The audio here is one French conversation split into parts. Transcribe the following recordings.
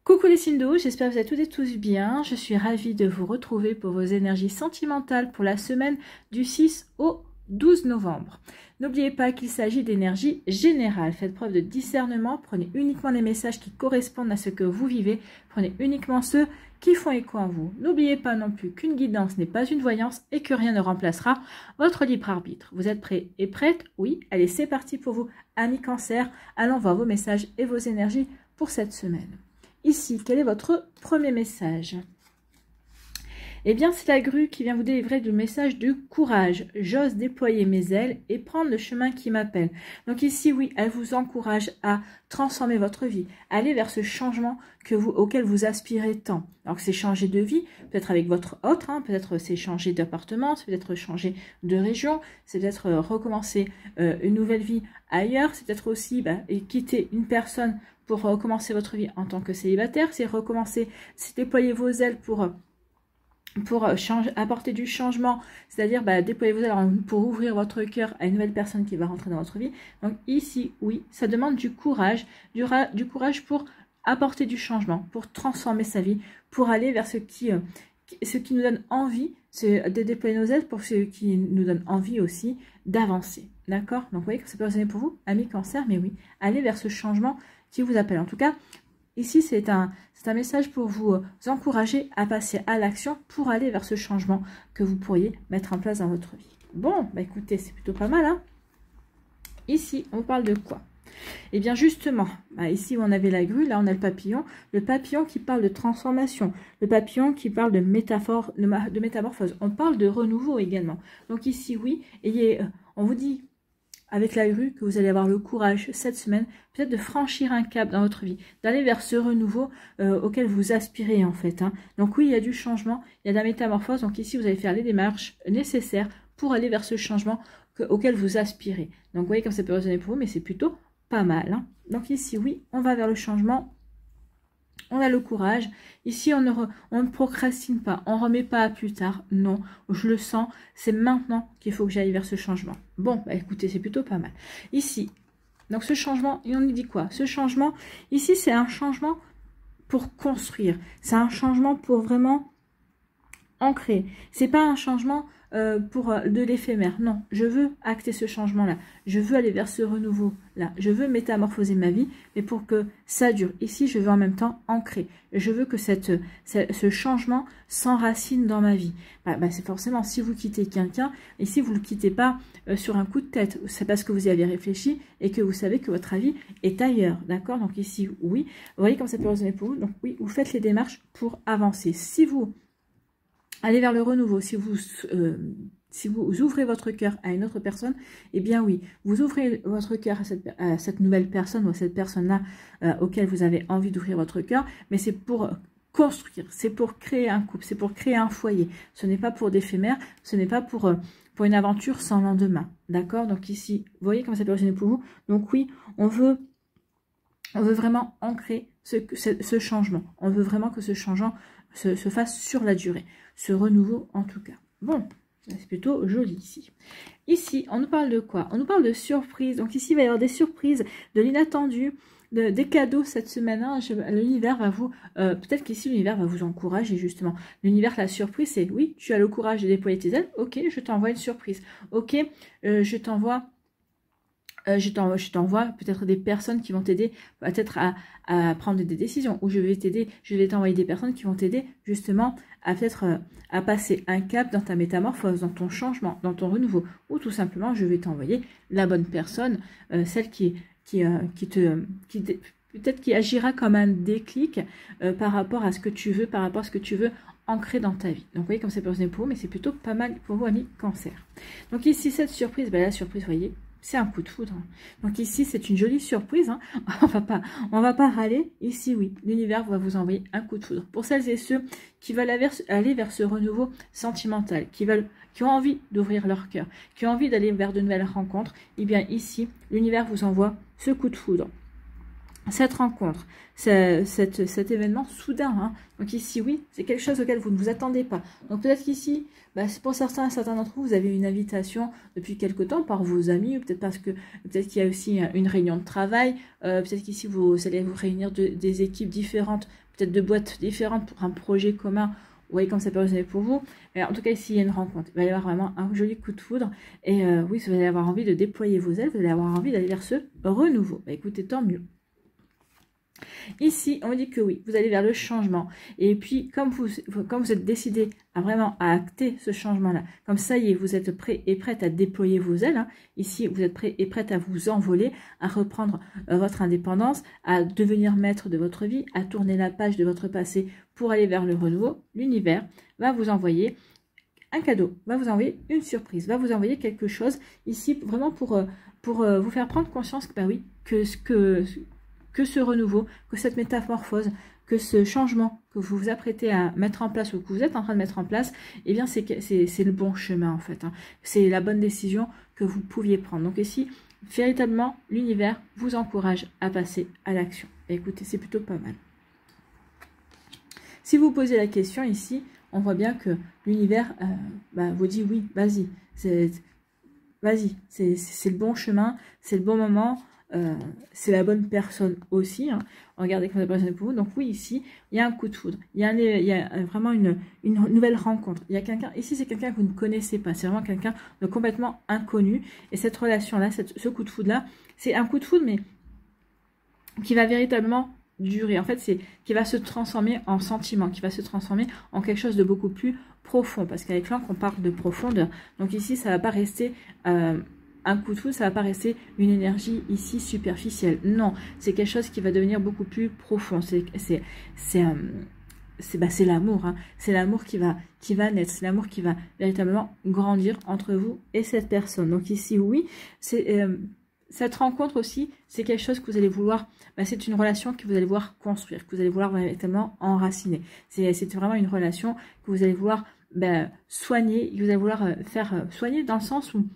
Coucou les signes d'eau, j'espère que vous êtes toutes et tous bien. Je suis ravie de vous retrouver pour vos énergies sentimentales pour la semaine du 6 au 12 novembre. N'oubliez pas qu'il s'agit d'énergie générale. Faites preuve de discernement, prenez uniquement les messages qui correspondent à ce que vous vivez. Prenez uniquement ceux qui font écho en vous. N'oubliez pas non plus qu'une guidance n'est pas une voyance et que rien ne remplacera votre libre arbitre. Vous êtes prêts et prêtes? Oui, allez, c'est parti pour vous, amis cancer. Allons voir vos messages et vos énergies pour cette semaine. Ici, quel est votre premier message? Eh bien, c'est la grue qui vient vous délivrer le message du courage. J'ose déployer mes ailes et prendre le chemin qui m'appelle. Donc ici, oui, elle vous encourage à transformer votre vie, aller vers ce changement auquel vous aspirez tant. Alors c'est changer de vie, peut-être avec votre autre, peut-être c'est changer d'appartement, c'est peut-être changer de région, c'est peut-être recommencer une nouvelle vie ailleurs, c'est peut-être aussi quitter une personne pour recommencer votre vie en tant que célibataire, c'est recommencer, c'est déployer vos ailes pour apporter du changement, c'est-à-dire déployer vos ailes pour ouvrir votre cœur à une nouvelle personne qui va rentrer dans votre vie. Donc ici, oui, ça demande du courage, du courage pour apporter du changement, pour transformer sa vie, pour aller vers ce qui nous donne envie, c'est de déployer nos ailes pour ce qui nous donne envie aussi d'avancer. D'accord? Donc vous voyez que ça peut résonner pour vous, amis cancer, mais oui, aller vers ce changement qui vous appelle. En tout cas, ici, c'est un message pour vous encourager à passer à l'action pour aller vers ce changement que vous pourriez mettre en place dans votre vie. Bon, écoutez, c'est plutôt pas mal. Hein. Ici, on parle de quoi? Eh bien, justement, ici où on avait la grue, là, on a le papillon qui parle de transformation, le papillon qui parle de métamorphose. On parle de renouveau également. Donc ici, oui, on vous dit avec la grue que vous allez avoir le courage cette semaine peut-être de franchir un cap dans votre vie, d'aller vers ce renouveau auquel vous aspirez en fait. Donc oui, il y a du changement, il y a de la métamorphose. Donc ici, vous allez faire les démarches nécessaires pour aller vers ce changement auquel vous aspirez. Donc vous voyez comme ça peut résonner pour vous, mais c'est plutôt pas mal. Donc ici, oui, on va vers le changement. On a le courage. Ici, on ne procrastine pas. On ne remet pas à plus tard. Non, je le sens. C'est maintenant qu'il faut que j'aille vers ce changement. Bon, écoutez, c'est plutôt pas mal. Ici, donc ce changement, et on nous dit quoi? Ce changement, ici, c'est un changement pour construire. C'est un changement pour vraiment ancrer. C'est pas un changement pour de l'éphémère. Non, je veux acter ce changement-là. Je veux aller vers ce renouveau-là. Je veux métamorphoser ma vie, mais pour que ça dure. Ici, je veux en même temps ancrer. Je veux que ce changement s'enracine dans ma vie. C'est forcément, si vous quittez quelqu'un, et si vous ne le quittez pas sur un coup de tête, c'est parce que vous y avez réfléchi et que vous savez que votre avis est ailleurs. D'accord? Donc ici, oui. Vous voyez comme ça peut résonner pour vous. Donc oui, vous faites les démarches pour avancer. Si vous allez vers le renouveau, si vous ouvrez votre cœur à une autre personne, eh bien oui, vous ouvrez votre cœur à cette nouvelle personne ou à cette personne-là auquel vous avez envie d'ouvrir votre cœur, mais c'est pour construire, c'est pour créer un couple, c'est pour créer un foyer. Ce n'est pas pour d'éphémère, ce n'est pas pour une aventure sans lendemain. D'accord? Donc ici, vous voyez comment ça peut résonner pour vous. Donc oui, on veut vraiment ancrer ce changement. On veut vraiment que ce changement se fasse sur la durée. Ce renouveau en tout cas. Bon, c'est plutôt joli ici. Ici, on nous parle de quoi? On nous parle de surprises. Donc ici, il va y avoir des surprises, de l'inattendu, des cadeaux cette semaine. L'univers va vous... peut-être qu'ici, l'univers va vous encourager justement. L'univers, la surprise, c'est oui, tu as le courage de déployer tes ailes. Ok, je t'envoie une surprise. Ok, je t'envoie peut-être des personnes qui vont t'aider peut-être à prendre des décisions, ou je vais t'envoyer des personnes qui vont t'aider justement à peut-être à passer un cap dans ta métamorphose, dans ton changement, dans ton renouveau, ou tout simplement je vais t'envoyer la bonne personne, celle peut-être qui agira comme un déclic par rapport à ce que tu veux, par rapport à ce que tu veux ancré dans ta vie. Donc vous voyez comme c'est personnel pour vous, mais c'est plutôt pas mal pour vous, amis cancer. Donc ici cette surprise, la surprise, vous voyez, c'est un coup de foudre. Donc ici, c'est une jolie surprise. On va pas râler. Ici, oui, l'univers va vous envoyer un coup de foudre. Pour celles et ceux qui veulent aller vers ce renouveau sentimental, qui ont envie d'ouvrir leur cœur, qui ont envie d'aller vers de nouvelles rencontres, eh bien ici, l'univers vous envoie ce coup de foudre. Cette rencontre, cet événement soudain. Donc ici, oui, c'est quelque chose auquel vous ne vous attendez pas. Donc peut-être qu'ici, c'est pour certains d'entre vous, vous avez une invitation depuis quelque temps par vos amis, ou peut-être qu'il y a aussi une réunion de travail, peut-être qu'ici, vous allez vous réunir des équipes différentes, peut-être de boîtes différentes pour un projet commun. Vous voyez comme ça peut résonner pour vous. Mais en tout cas, ici, il y a une rencontre. Il va y avoir vraiment un joli coup de foudre. Et oui, vous allez avoir envie de déployer vos ailes. Vous allez avoir envie d'aller vers ce renouveau. Bah, écoutez, tant mieux. Ici, on dit que oui, vous allez vers le changement. Et puis, comme vous êtes décidé à vraiment à acter ce changement-là, comme ça y est, vous êtes prêt et prête à déployer vos ailes. Hein. Ici, vous êtes prêt et prête à vous envoler, à reprendre votre indépendance, à devenir maître de votre vie, à tourner la page de votre passé pour aller vers le renouveau. L'univers va vous envoyer un cadeau, va vous envoyer une surprise, va vous envoyer quelque chose ici vraiment pour vous faire prendre conscience que, bah oui, que ce renouveau, que cette métamorphose, que ce changement que vous vous apprêtez à mettre en place ou que vous êtes en train de mettre en place, eh bien c'est le bon chemin en fait. Hein. C'est la bonne décision que vous pouviez prendre. Donc ici, véritablement, l'univers vous encourage à passer à l'action. Écoutez, c'est plutôt pas mal. Si vous posez la question ici, on voit bien que l'univers vous dit oui, vas-y, c'est le bon chemin, c'est le bon moment. C'est la bonne personne aussi. Hein. Regardez comment ça personne pour vous. Donc oui, ici, il y a un coup de foudre. Il y a vraiment une nouvelle rencontre. Il y a quelqu'un, ici c'est quelqu'un que vous ne connaissez pas. C'est vraiment quelqu'un de complètement inconnu. Et cette relation-là, ce coup de foudre-là, c'est un coup de foudre, mais qui va véritablement durer. En fait, c'est qui va se transformer en sentiment, qui va se transformer en quelque chose de beaucoup plus profond. Parce qu'avec l'encre, on parle de profondeur. Donc ici, ça ne va pas rester... un coup de foudre, ça va pas rester une énergie ici superficielle. Non, c'est quelque chose qui va devenir beaucoup plus profond. C'est l'amour. Hein. C'est l'amour qui va naître. C'est l'amour qui va véritablement grandir entre vous et cette personne. Donc ici, oui, cette rencontre aussi, c'est quelque chose que vous allez vouloir, c'est une relation que vous allez vouloir construire, que vous allez vouloir véritablement enraciner. C'est vraiment une relation que vous allez vouloir soigner, que vous allez vouloir faire soigner dans le sens où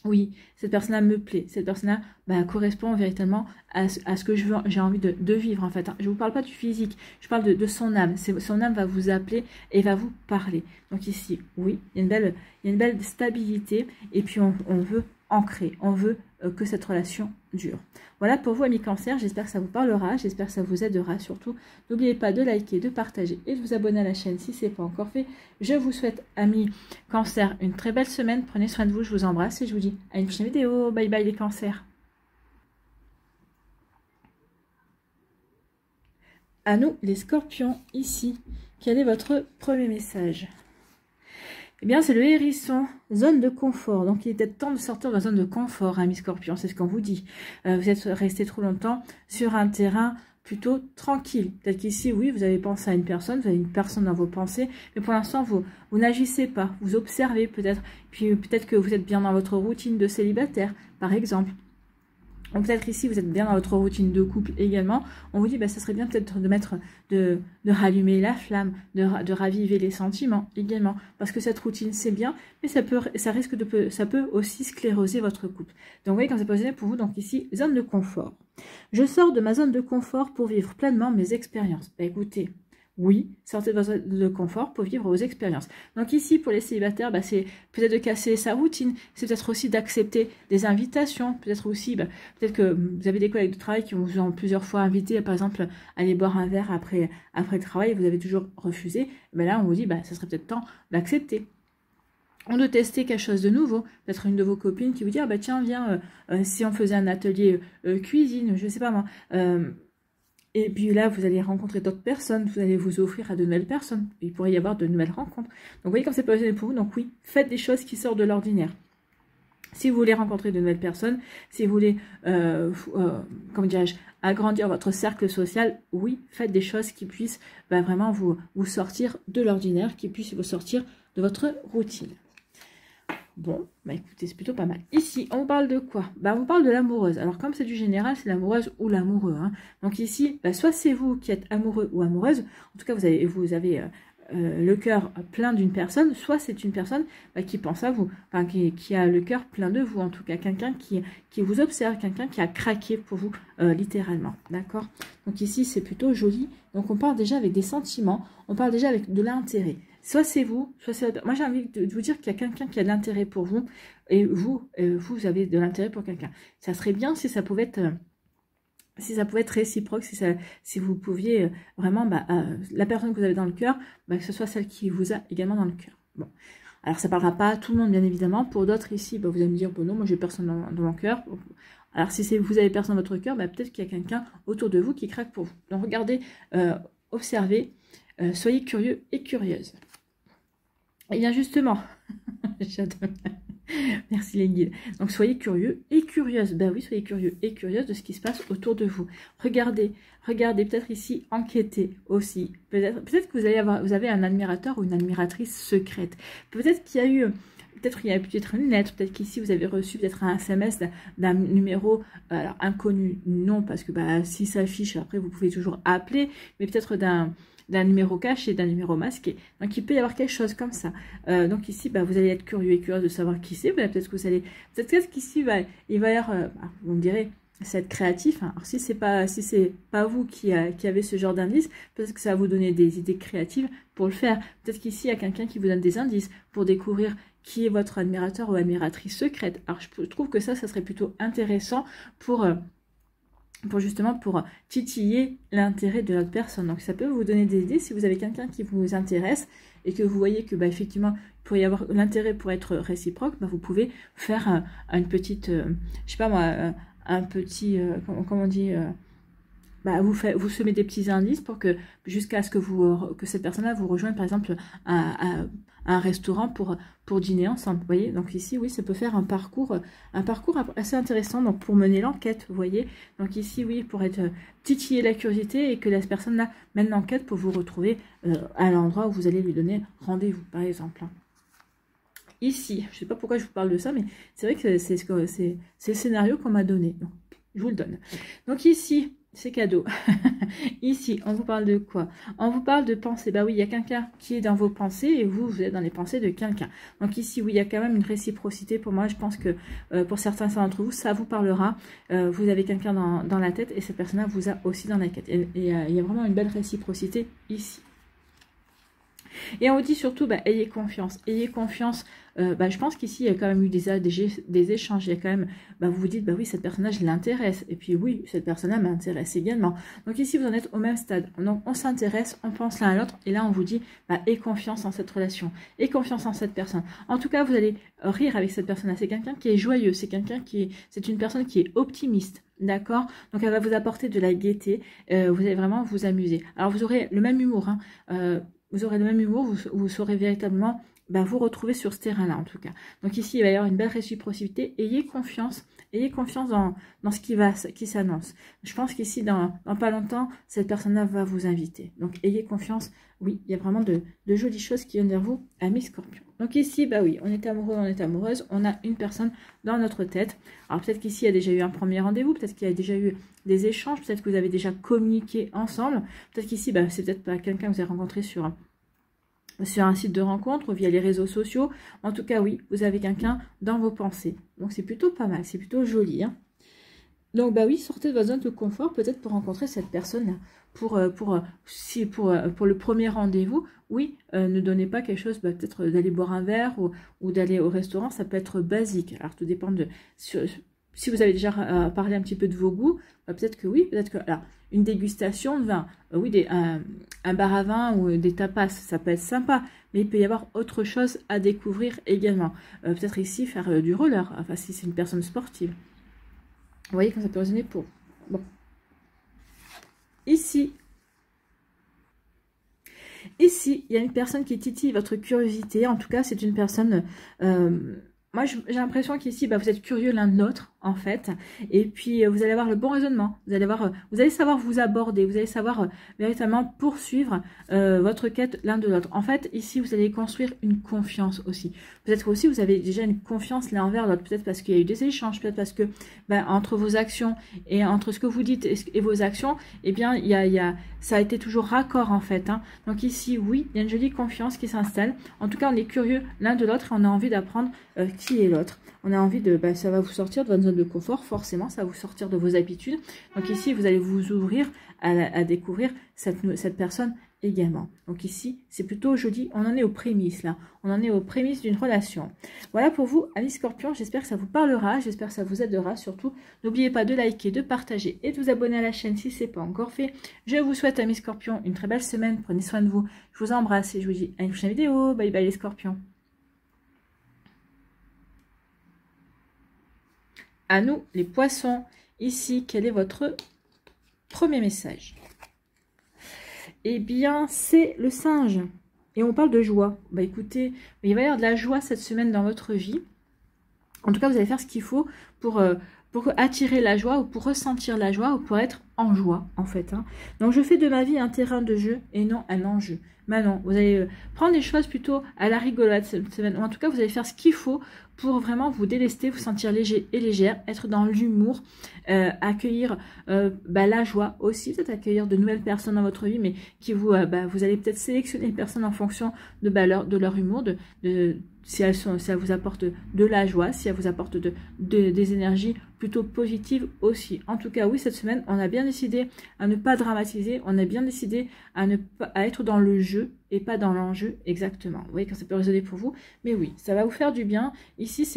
oui, cette personne-là me plaît, cette personne-là correspond véritablement à ce que j'ai envie de vivre en fait. Je ne vous parle pas du physique, je parle de son âme. Son âme va vous appeler et va vous parler. Donc ici, oui, il y a une belle stabilité et puis on veut ancrer, on veut que cette relation dure. Voilà pour vous amis Cancer, j'espère que ça vous parlera, j'espère que ça vous aidera surtout. N'oubliez pas de liker, de partager et de vous abonner à la chaîne si ce n'est pas encore fait. Je vous souhaite amis Cancer une très belle semaine, prenez soin de vous, je vous embrasse et je vous dis à une prochaine vidéo. Bye bye les Cancers. À nous les Scorpions ici, quel est votre premier message ? Eh bien, c'est le hérisson, zone de confort. Donc, il est peut-être temps de sortir de la zone de confort, amis Scorpions, c'est ce qu'on vous dit. Vous êtes resté trop longtemps sur un terrain plutôt tranquille. Peut-être qu'ici, oui, vous avez pensé à une personne, vous avez une personne dans vos pensées, mais pour l'instant, vous n'agissez pas, vous observez peut-être. Puis peut-être que vous êtes bien dans votre routine de célibataire, par exemple. Donc peut-être ici, vous êtes bien dans votre routine de couple également. On vous dit, ça serait bien peut-être de rallumer la flamme, de raviver les sentiments également. Parce que cette routine, c'est bien, mais ça peut aussi scléroser votre couple. Donc vous voyez, quand c'est positionné pour vous, donc ici, zone de confort. Je sors de ma zone de confort pour vivre pleinement mes expériences. Écoutez, oui, sortez de votre zone de confort pour vivre vos expériences. Donc ici, pour les célibataires, c'est peut-être de casser sa routine, c'est peut-être aussi d'accepter des invitations, peut-être aussi, peut-être que vous avez des collègues de travail qui vous ont plusieurs fois invité, par exemple, à aller boire un verre après le travail, et vous avez toujours refusé. Là, on vous dit, ça serait peut-être temps d'accepter. Ou de tester quelque chose de nouveau, peut-être une de vos copines qui vous dit, tiens, viens, si on faisait un atelier cuisine, je sais pas moi, et puis là, vous allez rencontrer d'autres personnes, vous allez vous offrir à de nouvelles personnes. Il pourrait y avoir de nouvelles rencontres. Donc, vous voyez comme c'est positionné pour vous. Donc oui, faites des choses qui sortent de l'ordinaire. Si vous voulez rencontrer de nouvelles personnes, si vous voulez, comment dirais-je, agrandir votre cercle social, oui, faites des choses qui puissent vraiment vous sortir de l'ordinaire, qui puissent vous sortir de votre routine. Bon, écoutez, c'est plutôt pas mal. Ici, on parle de quoi? On vous parle de l'amoureuse. Alors, comme c'est du général, c'est l'amoureuse ou l'amoureux. Hein. Donc ici, soit c'est vous qui êtes amoureux ou amoureuse, en tout cas, vous avez le cœur plein d'une personne, soit c'est une personne qui pense à vous, qui a le cœur plein de vous, en tout cas, quelqu'un qui vous observe, quelqu'un qui a craqué pour vous, littéralement. D'accord? Donc ici, c'est plutôt joli. Donc, on parle déjà avec des sentiments, on parle déjà avec de l'intérêt. Soit c'est vous, soit c'est... Moi, j'ai envie de vous dire qu'il y a quelqu'un qui a de l'intérêt pour vous, et vous avez de l'intérêt pour quelqu'un. Ça serait bien si ça pouvait être si ça pouvait être réciproque, si vous pouviez vraiment, la personne que vous avez dans le cœur, que ce soit celle qui vous a également dans le cœur. Bon, alors ça parlera pas à tout le monde, bien évidemment. Pour d'autres ici, vous allez me dire, bon non, moi j'ai personne dans mon cœur. Alors si vous avez personne dans votre cœur, peut-être qu'il y a quelqu'un autour de vous qui craque pour vous. Donc regardez, observez, soyez curieux et curieuse. Et bien justement, j'adore. Merci les guides. Donc soyez curieux et curieuse. Ben oui, soyez curieux et curieuse de ce qui se passe autour de vous. Regardez, peut-être ici, enquêtez aussi. Peut-être que vous avez un admirateur ou une admiratrice secrète. Peut-être qu'il y a eu, peut-être une lettre, peut-être qu'ici vous avez reçu peut-être un SMS d'un numéro alors inconnu. Non, parce que si ça affiche, après vous pouvez toujours appeler, mais peut-être d'un numéro caché, d'un numéro masqué. Donc, il peut y avoir quelque chose comme ça. Donc, ici, vous allez être curieux et curieuse de savoir qui c'est. Peut-être que peut-être qu'ici, il va y avoir, vous me direz, c'est être créatif. Hein. Alors, si c'est pas vous qui avez ce genre d'indice, peut-être que ça va vous donner des idées créatives pour le faire. Peut-être qu'ici, il y a quelqu'un qui vous donne des indices pour découvrir qui est votre admirateur ou admiratrice secrète. Alors, je trouve que ça serait plutôt intéressant pour justement titiller l'intérêt de l'autre personne. Donc ça peut vous donner des idées si vous avez quelqu'un qui vous intéresse et que vous voyez que effectivement il pourrait y avoir l'intérêt pour être réciproque, vous pouvez faire une petite, je sais pas moi, un petit, comment on dit, vous semez des petits indices pour que jusqu'à ce que cette personne-là vous rejoigne par exemple à un restaurant pour dîner ensemble, vous voyez. Donc ici, oui, ça peut faire un parcours assez intéressant donc pour mener l'enquête, vous voyez. Donc ici, oui, pour être titiller la curiosité et que la personne-là mène l'enquête pour vous retrouver à l'endroit où vous allez lui donner rendez-vous, par exemple. Ici, je ne sais pas pourquoi je vous parle de ça, mais c'est vrai que c'est le scénario qu'on m'a donné. Donc, je vous le donne. Donc ici, c'est cadeau. Ici, on vous parle de quoi? On vous parle de pensée. Oui, il y a quelqu'un qui est dans vos pensées et vous êtes dans les pensées de quelqu'un. Donc ici, oui, il y a quand même une réciprocité. Pour moi, je pense que pour certains d'entre vous, ça vous parlera. Vous avez quelqu'un dans la tête et cette personne-là vous a aussi dans la tête. Et il y a vraiment une belle réciprocité ici. Et on vous dit surtout, ayez confiance. Ayez confiance. Je pense qu'ici, il y a quand même eu des échanges. Il y a quand même, vous vous dites, oui, cette personne-là, je l'intéresse. Et puis oui, cette personne-là m'intéresse également. Donc ici, vous en êtes au même stade. Donc on s'intéresse, on pense l'un à l'autre. Et là, on vous dit, ayez confiance en cette relation. Ayez confiance en cette personne. En tout cas, vous allez rire avec cette personne-là. C'est quelqu'un qui est joyeux. C'est une personne qui est optimiste. D'accord? Donc elle va vous apporter de la gaieté. Vous allez vraiment vous amuser. Alors vous aurez le même humour. Vous aurez le même humour, vous saurez véritablement vous retrouver sur ce terrain-là en tout cas. Donc ici, il va y avoir une belle réciprocité. Ayez confiance dans ce qui s'annonce. Je pense qu'ici, dans pas longtemps, cette personne-là va vous inviter. Donc ayez confiance. Oui, il y a vraiment de jolies choses qui viennent vers vous, amis Scorpion. Donc ici, oui, on est amoureux, on est amoureuse. On a une personne dans notre tête. Alors peut-être qu'ici, il y a déjà eu un premier rendez-vous. Peut-être qu'il y a déjà eu des échanges. Peut-être que vous avez déjà communiqué ensemble. Peut-être qu'ici, c'est peut-être quelqu'un que vous avez rencontré sur un site de rencontre, via les réseaux sociaux. En tout cas, oui, vous avez quelqu'un dans vos pensées. Donc, c'est plutôt pas mal, c'est plutôt joli. Hein. Donc, oui, sortez de votre zone de confort, peut-être pour rencontrer cette personne. Pour le premier rendez-vous, oui, ne donnez pas quelque chose, peut-être d'aller boire un verre ou d'aller au restaurant, ça peut être basique. Alors, tout dépend de... Si vous avez déjà parlé un petit peu de vos goûts, peut-être que oui, peut-être que... Alors, une dégustation de vin, oui, un bar à vin ou des tapas, ça peut être sympa, mais il peut y avoir autre chose à découvrir également. Peut-être ici, faire du roller, enfin, si c'est une personne sportive. Vous voyez comment ça peut résonner pour... Bon. Ici, il y a une personne qui titille votre curiosité. En tout cas, c'est une personne... moi, j'ai l'impression qu'ici, vous êtes curieux l'un de l'autre, en fait. Et puis, vous allez avoir le bon raisonnement. Vous allez savoir vous aborder. Vous allez savoir véritablement poursuivre votre quête l'un de l'autre. En fait, ici, vous allez construire une confiance aussi. Peut-être aussi, vous avez déjà une confiance l'un envers l'autre. Peut-être parce qu'il y a eu des échanges. Peut-être parce que, entre vos actions et entre ce que vous dites et vos actions, eh bien, ça a été toujours raccord, en fait. Hein. Donc ici, oui, il y a une jolie confiance qui s'installe. En tout cas, on est curieux l'un de l'autre et on a envie d'apprendre qui est l'autre. On a envie de... ça va vous sortir de votre zone zone de confort, forcément, ça va vous sortir de vos habitudes. Donc ici, vous allez vous ouvrir à découvrir cette personne également. Donc ici, c'est plutôt joli. On en est aux prémices, là. On en est aux prémices d'une relation. Voilà pour vous, amis Scorpions. J'espère que ça vous parlera. J'espère que ça vous aidera. Surtout, n'oubliez pas de liker, de partager et de vous abonner à la chaîne si ce n'est pas encore fait. Je vous souhaite, amis Scorpions, une très belle semaine. Prenez soin de vous. Je vous embrasse et je vous dis à une prochaine vidéo. Bye bye les Scorpions. À nous, les Poissons. Ici, quel est votre premier message? Eh bien, c'est le singe. Et on parle de joie. Bah écoutez, il va y avoir de la joie cette semaine dans votre vie. En tout cas, vous allez faire ce qu'il faut pour attirer la joie ou pour ressentir la joie ou pour être en joie, en fait. Hein. Donc, je fais de ma vie un terrain de jeu et non un enjeu. Maintenant, vous allez prendre les choses plutôt à la rigolade cette semaine. Ou en tout cas, vous allez faire ce qu'il faut pour vraiment vous délester, vous sentir léger et légère, être dans l'humour, accueillir la joie aussi, peut-être accueillir de nouvelles personnes dans votre vie, mais qui vous allez peut-être sélectionner les personnes en fonction de leur humour, si elles vous apportent de la joie, si elles vous apportent des énergies plutôt positives aussi. En tout cas, oui, cette semaine, on a bien décidé à ne pas dramatiser, on a bien décidé à être dans le jeu et pas dans l'enjeu exactement. Vous voyez quand ça peut résonner pour vous, mais oui, ça va vous faire du bien. Ici,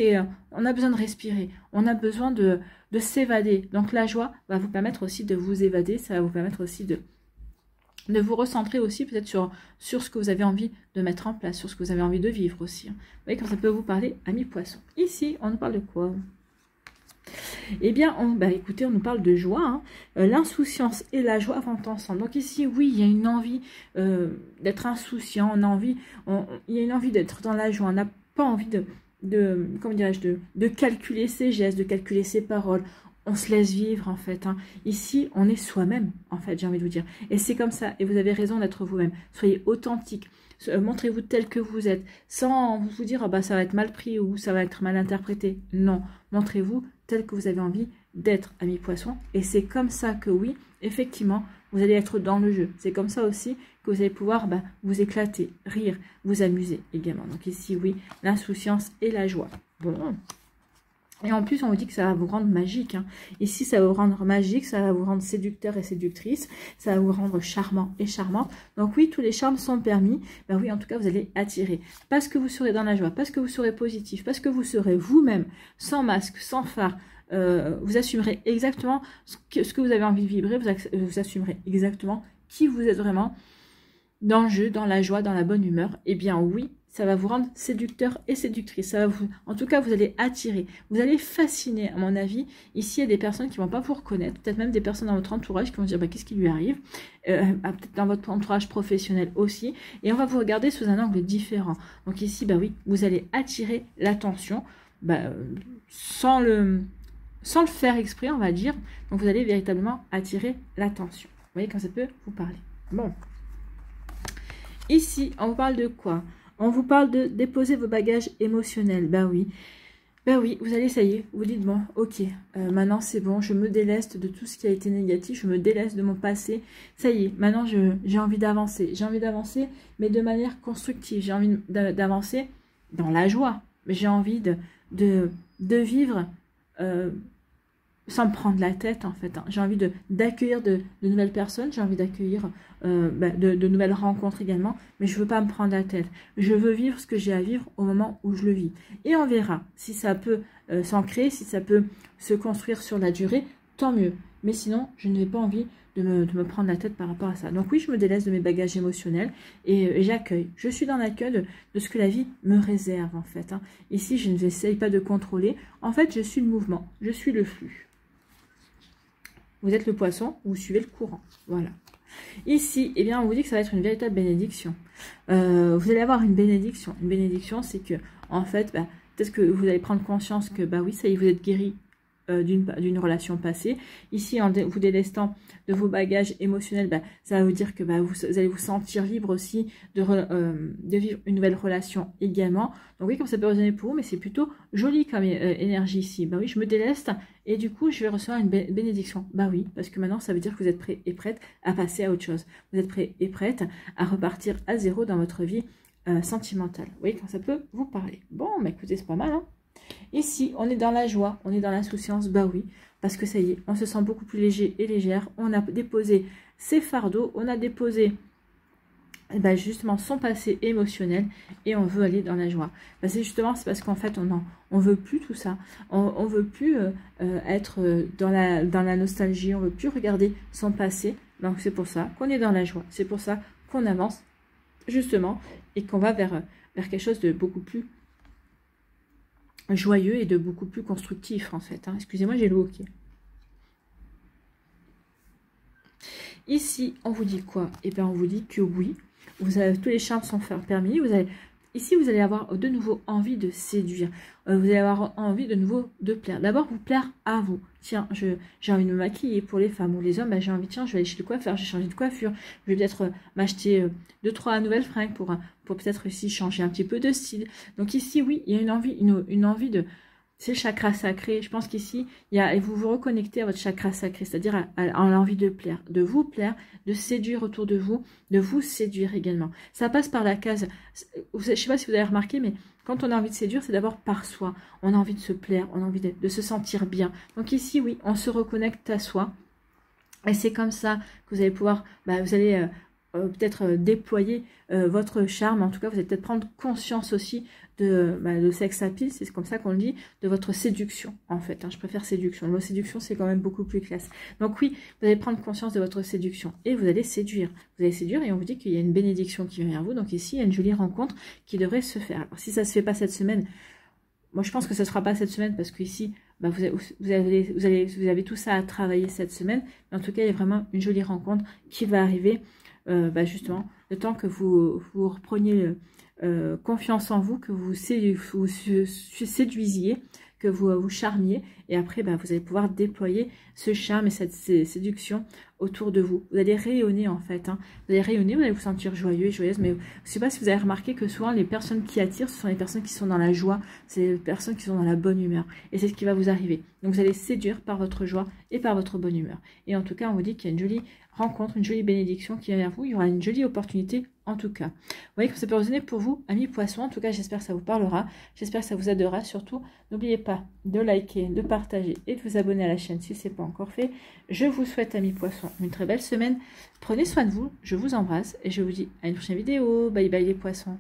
on a besoin de respirer, on a besoin de s'évader. Donc la joie va vous permettre aussi de vous évader, ça va vous permettre aussi de vous recentrer aussi peut-être sur ce que vous avez envie de mettre en place, sur ce que vous avez envie de vivre aussi. Vous voyez quand ça peut vous parler, amis Poissons. Ici, on nous parle de quoi? Eh bien, écoutez, on nous parle de joie. Hein. L'insouciance et la joie vont ensemble. Donc ici, oui, il y a une envie d'être insouciant. Il y a une envie d'être dans la joie. On n'a pas envie comment dirais-je, de calculer ses gestes, de calculer ses paroles. On se laisse vivre, en fait. Hein. Ici, on est soi-même, en fait, j'ai envie de vous dire. Et c'est comme ça. Et vous avez raison d'être vous-même. Soyez authentique. Montrez-vous tel que vous êtes. Sans vous dire, ça va être mal pris ou ça va être mal interprété. Non. Montrez-vous tel que vous avez envie d'être, amis Poissons. Et c'est comme ça que, oui, effectivement, vous allez être dans le jeu. C'est comme ça aussi que vous allez pouvoir vous éclater, rire, vous amuser également. Donc ici, oui, l'insouciance et la joie. Bon. Et en plus, on vous dit que ça va vous rendre magique. Hein. Ici, ça va vous rendre magique, ça va vous rendre séducteur et séductrice, ça va vous rendre charmant et charmante. Donc oui, tous les charmes sont permis. Oui, en tout cas, vous allez attirer. Parce que vous serez dans la joie, parce que vous serez positif, parce que vous serez vous-même, sans masque, sans phare. Vous assumerez exactement ce que vous avez envie de vibrer, vous assumerez exactement qui vous êtes vraiment dans le jeu, dans la joie, dans la bonne humeur. Eh bien oui, ça va vous rendre séducteur et séductrice. Ça va en tout cas, vous allez attirer. Vous allez fasciner, à mon avis. Ici, il y a des personnes qui ne vont pas vous reconnaître. Peut-être même des personnes dans votre entourage qui vont dire qu'est-ce qui lui arrive. Peut-être dans votre entourage professionnel aussi. Et on va vous regarder sous un angle différent. Donc ici, oui, vous allez attirer l'attention sans le faire exprès, on va dire. Donc vous allez véritablement attirer l'attention. Vous voyez quand ça peut vous parler. Bon. Ici, on vous parle de quoi? On vous parle de déposer vos bagages émotionnels. Oui, vous allez, ça y est, vous dites, bon, ok, maintenant c'est bon, je me déleste de tout ce qui a été négatif, je me déleste de mon passé. Ça y est, maintenant j'ai envie d'avancer. J'ai envie d'avancer, mais de manière constructive. J'ai envie d'avancer dans la joie. J'ai envie de vivre sans me prendre la tête, en fait. Hein. J'ai envie d'accueillir de nouvelles personnes, j'ai envie d'accueillir de nouvelles rencontres également, mais je ne veux pas me prendre la tête. Je veux vivre ce que j'ai à vivre au moment où je le vis. Et on verra si ça peut s'ancrer, si ça peut se construire sur la durée, tant mieux. Mais sinon, je n'ai pas envie de me prendre la tête par rapport à ça. Donc oui, je me délaisse de mes bagages émotionnels et j'accueille. Je suis dans l'accueil de ce que la vie me réserve, en fait. Hein. Ici, je n'essaye pas de contrôler. En fait, je suis le mouvement, je suis le flux. Vous êtes le Poisson, vous suivez le courant. Voilà. Ici, eh bien, on vous dit que ça va être une véritable bénédiction. Vous allez avoir une bénédiction. Une bénédiction, c'est que, en fait, peut-être que vous allez prendre conscience que, oui, ça y est, vous êtes guéri d'une relation passée. Ici, en vous délestant de vos bagages émotionnels, ça va vous dire que vous allez vous sentir libre aussi de vivre une nouvelle relation également. Donc oui, comme ça peut résonner pour vous, mais c'est plutôt joli comme énergie ici. Oui, je me déleste et du coup, je vais recevoir une bénédiction. Oui, parce que maintenant, ça veut dire que vous êtes prêt et prête à passer à autre chose. Vous êtes prêt et prête à repartir à zéro dans votre vie sentimentale. Vous voyez, quand ça peut vous parler. Bon, écoutez, c'est pas mal, hein. Ici, on est dans la joie, on est dans l'insouciance, bah oui, parce que ça y est, on se sent beaucoup plus léger et légère. On a déposé ses fardeaux, on a déposé justement son passé émotionnel et on veut aller dans la joie. C'est justement, c'est parce qu'en fait, on veut plus tout ça. On veut plus être dans la nostalgie, on veut plus regarder son passé. Donc c'est pour ça qu'on est dans la joie. C'est pour ça qu'on avance justement et qu'on va vers quelque chose de beaucoup plus joyeux et de beaucoup plus constructif en fait. Excusez-moi, j'ai le hoquet. Ici, on vous dit quoi? Eh bien, on vous dit que oui, tous les charmes sont permis. Ici, vous allez avoir de nouveau envie de séduire. Vous allez avoir envie de nouveau de plaire. D'abord, vous plaire à vous. Tiens, j'ai envie de me maquiller pour les femmes ou les hommes. J'ai envie, tiens, je vais aller chez le coiffeur, j'ai changé de coiffure. Je vais peut-être m'acheter 2-3 nouvelles fringues pour peut-être aussi changer un petit peu de style. Donc ici, oui, il y a une envie de... C'est le chakra sacré. Je pense qu'ici, vous vous reconnectez à votre chakra sacré, c'est-à-dire à l'envie de plaire, de vous plaire, de séduire autour de vous séduire également. Ça passe par la case, je ne sais pas si vous avez remarqué, mais quand on a envie de séduire, c'est d'abord par soi. On a envie de se plaire, on a envie de se sentir bien. Donc ici, oui, on se reconnecte à soi. Et c'est comme ça que vous allez pouvoir, vous allez peut-être déployer votre charme. En tout cas, vous allez peut-être prendre conscience aussi de sex appeal, c'est comme ça qu'on le dit, de votre séduction en fait. Je préfère séduction. Le mot séduction, c'est quand même beaucoup plus classe. Donc oui, vous allez prendre conscience de votre séduction et vous allez séduire. Vous allez séduire et on vous dit qu'il y a une bénédiction qui vient vers vous. Donc ici, il y a une jolie rencontre qui devrait se faire. Alors si ça ne se fait pas cette semaine, moi je pense que ça ne sera pas cette semaine parce qu'ici, vous avez tout ça à travailler cette semaine. Mais en tout cas, il y a vraiment une jolie rencontre qui va arriver justement le temps que vous repreniez confiance en vous, que vous séduisiez, que vous charmiez, et après vous allez pouvoir déployer ce charme et cette séduction autour de vous. Vous allez rayonner en fait, vous allez rayonner, vous allez vous sentir joyeux et joyeuse, mais je ne sais pas si vous avez remarqué que souvent les personnes qui attirent, ce sont les personnes qui sont dans la joie, c'est les personnes qui sont dans la bonne humeur, et c'est ce qui va vous arriver. Donc vous allez séduire par votre joie et par votre bonne humeur. Et en tout cas, on vous dit qu'il y a une jolie rencontre, une jolie bénédiction qui vient vers vous, il y aura une jolie opportunité en tout cas. Vous voyez que ça peut résonner pour vous, amis poissons. En tout cas, j'espère que ça vous parlera. J'espère que ça vous aidera. Surtout, n'oubliez pas de liker, de partager et de vous abonner à la chaîne si ce n'est pas encore fait. Je vous souhaite, amis poissons, une très belle semaine. Prenez soin de vous. Je vous embrasse et je vous dis à une prochaine vidéo. Bye bye les poissons.